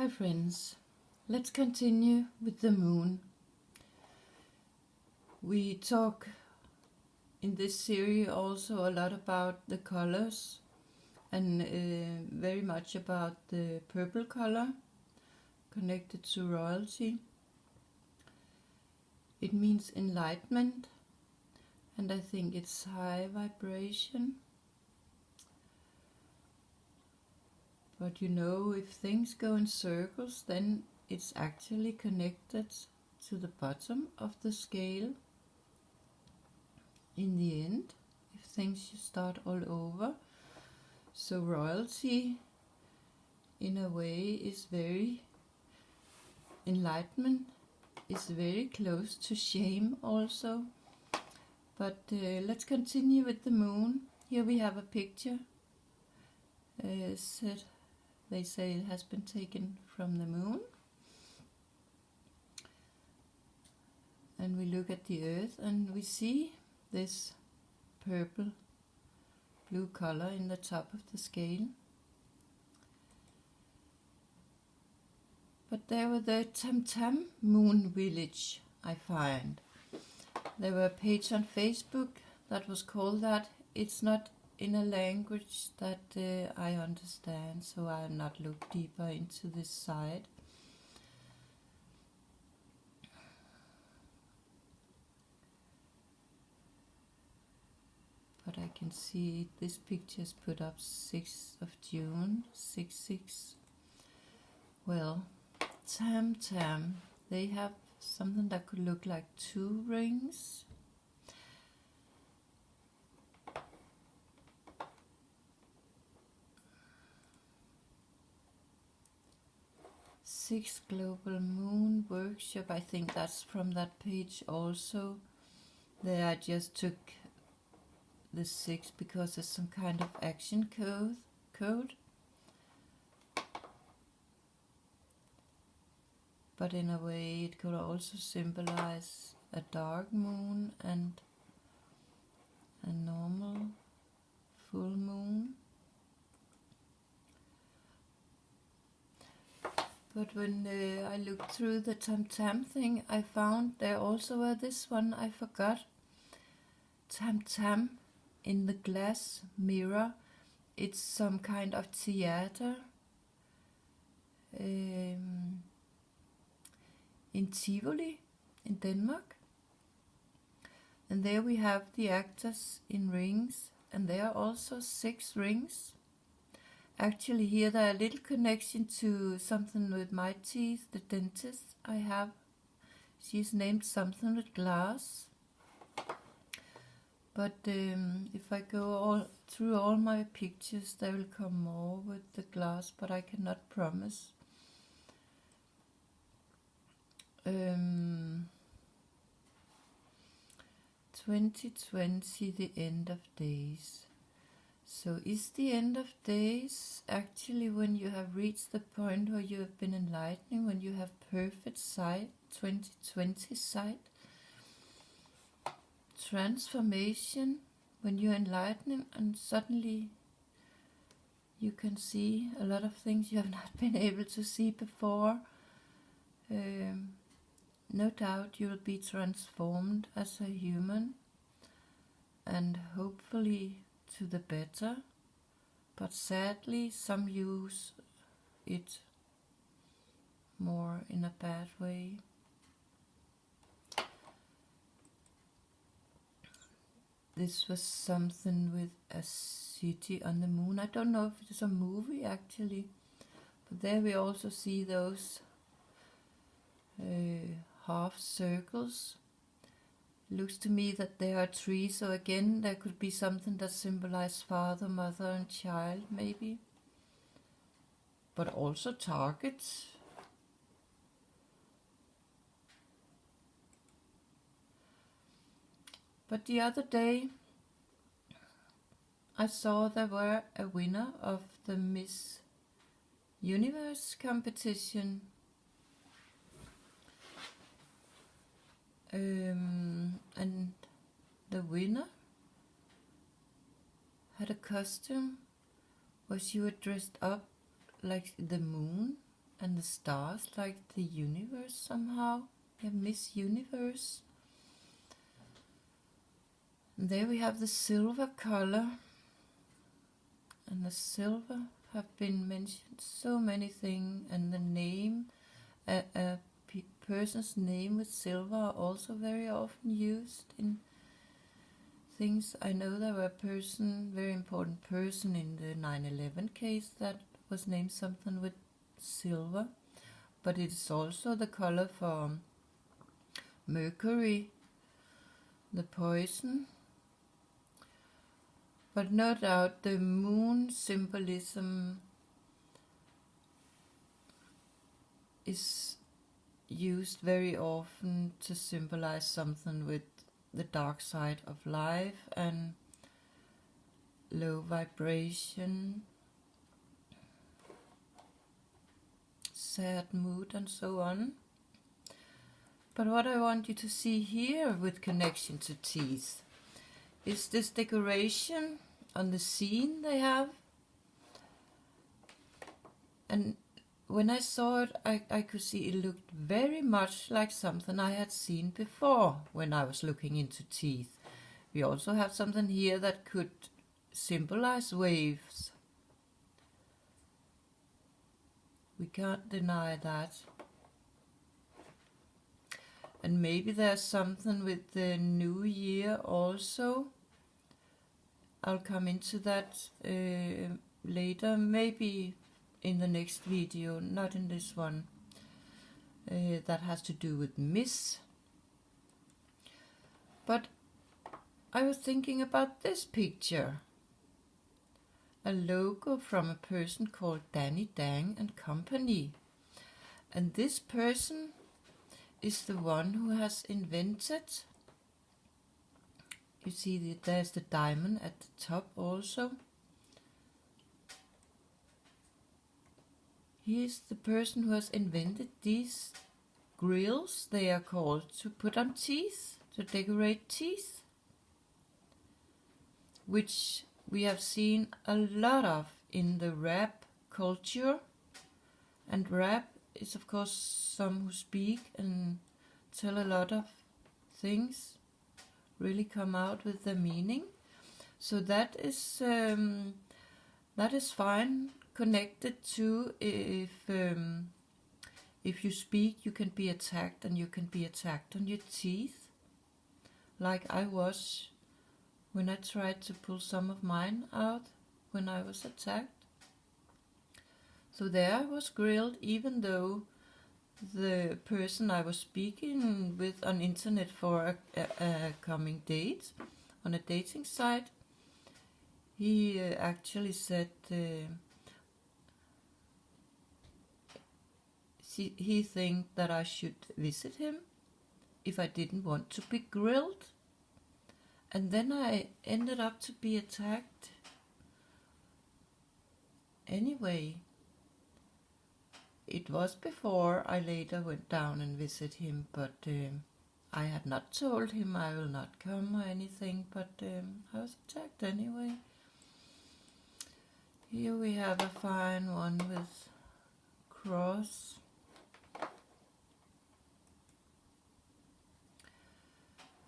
Hi friends, let's continue with the moon. We talk in this series also a lot about the colors and very much about the purple color connected to royalty. It means enlightenment, and I think it's high vibration. But you know, if things go in circles, then it's actually connected to the bottom of the scale. In the end, if things start all over. So royalty, in a way, is very enlightenment, is very close to shame also. But let's continue with the moon. Here we have a picture. They say it has been taken from the moon. And we look at the earth and we see this purple blue color in the top of the scale. But there were the Tamtam Moon Village, I find. There were a page on Facebook that was called that. It's not in a language that I understand, so I have not looked deeper into this site. But I can see this picture is put up 6th of June, 6/6. Well, Tamtam, they have something that could look like 2 rings. Sixth Global Moon Workshop, I think that's from that page also. There I just took the 6 because there's some kind of action code. But in a way it could also symbolize a dark moon and a normal full moon. But when I looked through the Tamtam thing, I found there also were this one I forgot. Tamtam in the glass mirror. It's some kind of theater in Tivoli in Denmark. And there we have the actors in rings, and there are also 6 rings. Actually here there are a little connection to something with my teeth, the dentist I have. She's named something with glass. But if I go through all my pictures, there will come more with the glass, but I cannot promise. 2020, the end of days. So is the end of days actually when you have reached the point where you have been enlightening, when you have perfect sight, 2020 sight? Transformation, when you're enlightening and suddenly you can see a lot of things you have not been able to see before. No doubt you'll be transformed as a human, and hopefully to the better, but sadly some use it more in a bad way. This was something with a city on the moon. I don't know if it is a movie actually, but there we also see those half circles. Looks to me that there are 3, so again there could be something that symbolizes father, mother and child maybe, but also targets. But the other day I saw there were a winner of the Miss Universe competition. And the winner had a costume where she was dressed up like the moon and the stars like the universe somehow. We have Miss Universe. And there we have the silver color. And the silver have been mentioned so many things, and the name, a person's name with silver are also very often used in things. I know there were a person, very important person in the 9/11 case that was named something with silver, but it's also the color for Mercury, the poison. But no doubt the moon symbolism is used very often to symbolize something with the dark side of life and low vibration, sad mood, and so on. But what I want you to see here with connection to teeth is this decoration on the scene they have. And when I saw it, I could see it looked very much like something I had seen before when I was looking into teeth. We also have something here that could symbolize waves. We can't deny that. And maybe there's something with the new year also. I'll come into that later, maybe in the next video, not in this one. That has to do with Miss. But I was thinking about this picture. A logo from a person called Danny Dang and Company. And this person is the one who has invented, you see that there's the diamond at the top also. He is the person who has invented these grills, they are called, to put on teeth, to decorate teeth, which we have seen a lot of in the rap culture. And rap is of course some who speak and tell a lot of things, really come out with the meaning. So that is fine, connected to if you speak, you can be attacked, and you can be attacked on your teeth, like I was when I tried to pull some of mine out when I was attacked. So there I was grilled, even though the person I was speaking with on internet for a coming date, on a dating site, he actually said he think that I should visit him if I didn't want to be grilled. And then I ended up to be attacked anyway. It was before I later went down and visited him, but I had not told him I will not come or anything, but I was attacked anyway. Here we have a fine one with cross.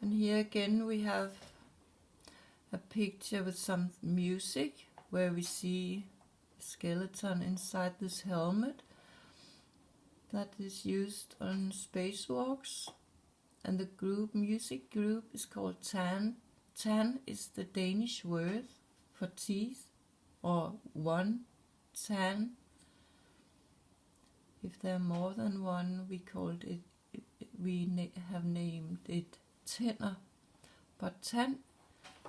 And here again we have a picture with some music where we see a skeleton inside this helmet that is used on spacewalks. And the music group is called Tan. Tan is the Danish word for teeth, or one tan. If there are more than one, we called it, have named it tænder. But tan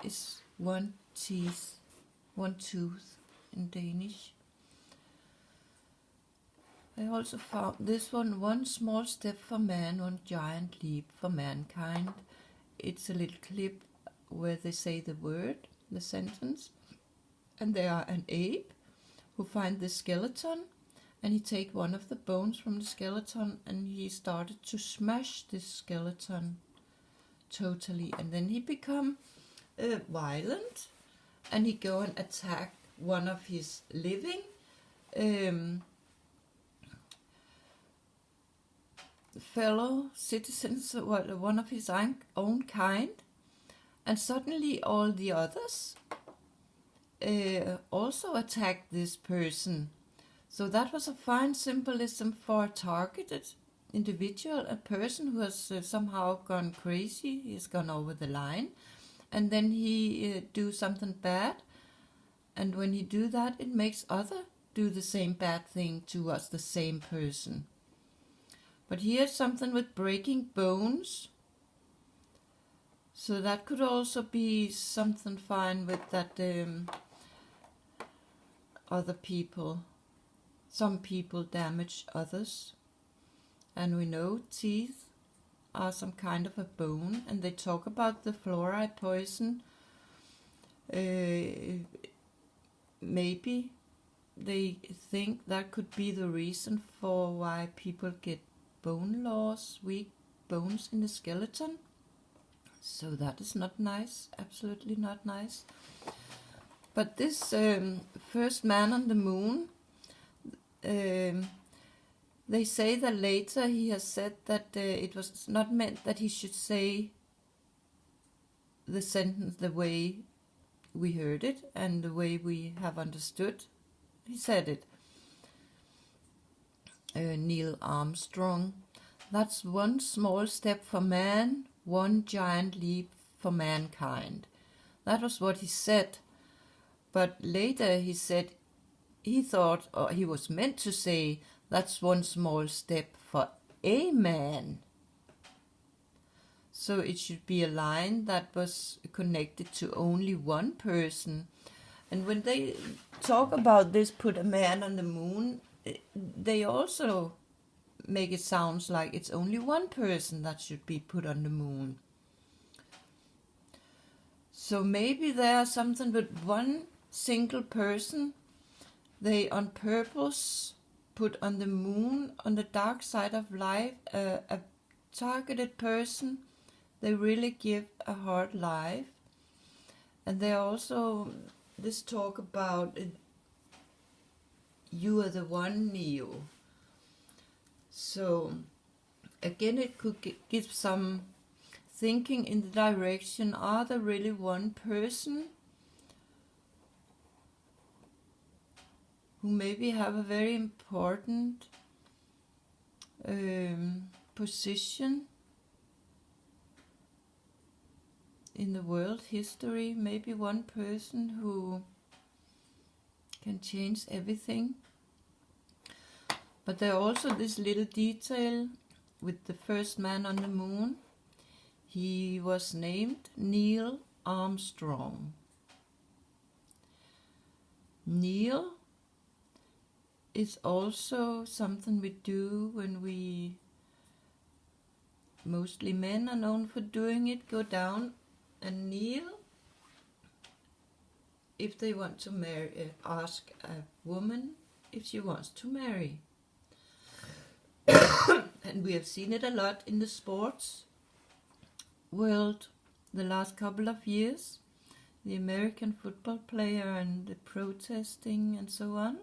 is one teeth, one tooth in Danish. I also found this one small step for man, one giant leap for mankind. It's a little clip where they say the word, the sentence, and they are an ape who find the skeleton, and he take one of the bones from the skeleton and he started to smash this skeleton totally, and then he become violent, and he go and attack one of his living fellow citizens, one of his own kind, and suddenly all the others also attacked this person. So that was a fine symbolism for a targeted individual, a person who has somehow gone crazy, he's gone over the line, and then he do something bad, and when he do that, it makes other do the same bad thing towards the same person. But here's something with breaking bones, so that could also be something fine with that other people. Some people damage others, and we know teeth are some kind of a bone, and they talk about the fluoride poison. Maybe they think that could be the reason for why people get bone loss, weak bones in the skeleton. So that is not nice, absolutely not nice. But this first man on the moon, they say that later he has said that it was not meant that he should say the sentence the way we heard it and the way we have understood. He said it. Neil Armstrong, that's one small step for man, one giant leap for mankind. That was what he said. But later he said he thought, or he was meant to say, that's one small step for a man. So it should be a line that was connected to only one person. And when they talk about this, put a man on the moon, they also make it sound like it's only one person that should be put on the moon. So maybe there's something with one single person they on purpose put on the moon, on the dark side of life, a targeted person they really give a hard life. And they also this talk about you are the one, Neo. So again, it could give some thinking in the direction, are there really one person who maybe have a very important position in the world history, maybe one person who can change everything. But there also this little detail with the first man on the moon. He was named Neil Armstrong. Neil is also something we do when we, mostly men are known for doing it, go down and kneel if they want to marry, ask a woman if she wants to marry. And we have seen it a lot in the sports world the last couple of years. The American football player and the protesting and so on,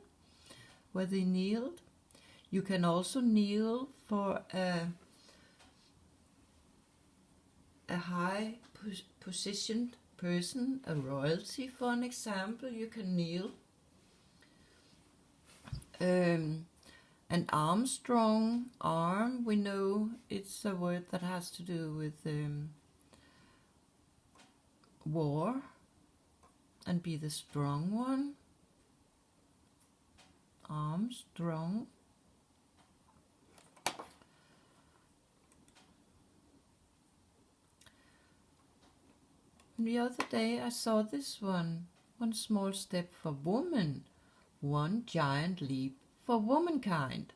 where they kneeled. You can also kneel for a high positioned person, a royalty for an example, you can kneel. And Armstrong, arm, we know it's a word that has to do with war and be the strong one. Armstrong. The other day I saw this one small step for woman, one giant leap for womankind.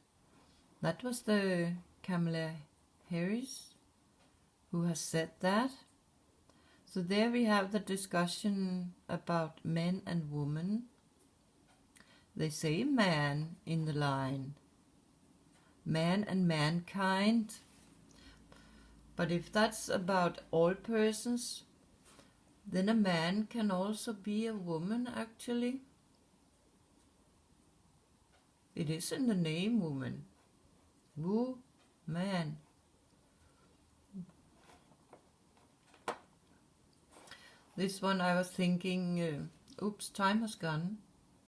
That was the Kamala Harris who has said that. So there we have the discussion about men and women. They say man in the line, man and mankind. But if that's about all persons, then a man can also be a woman, actually. It is in the name woman. Woo, man. This one I was thinking, oops, time has gone.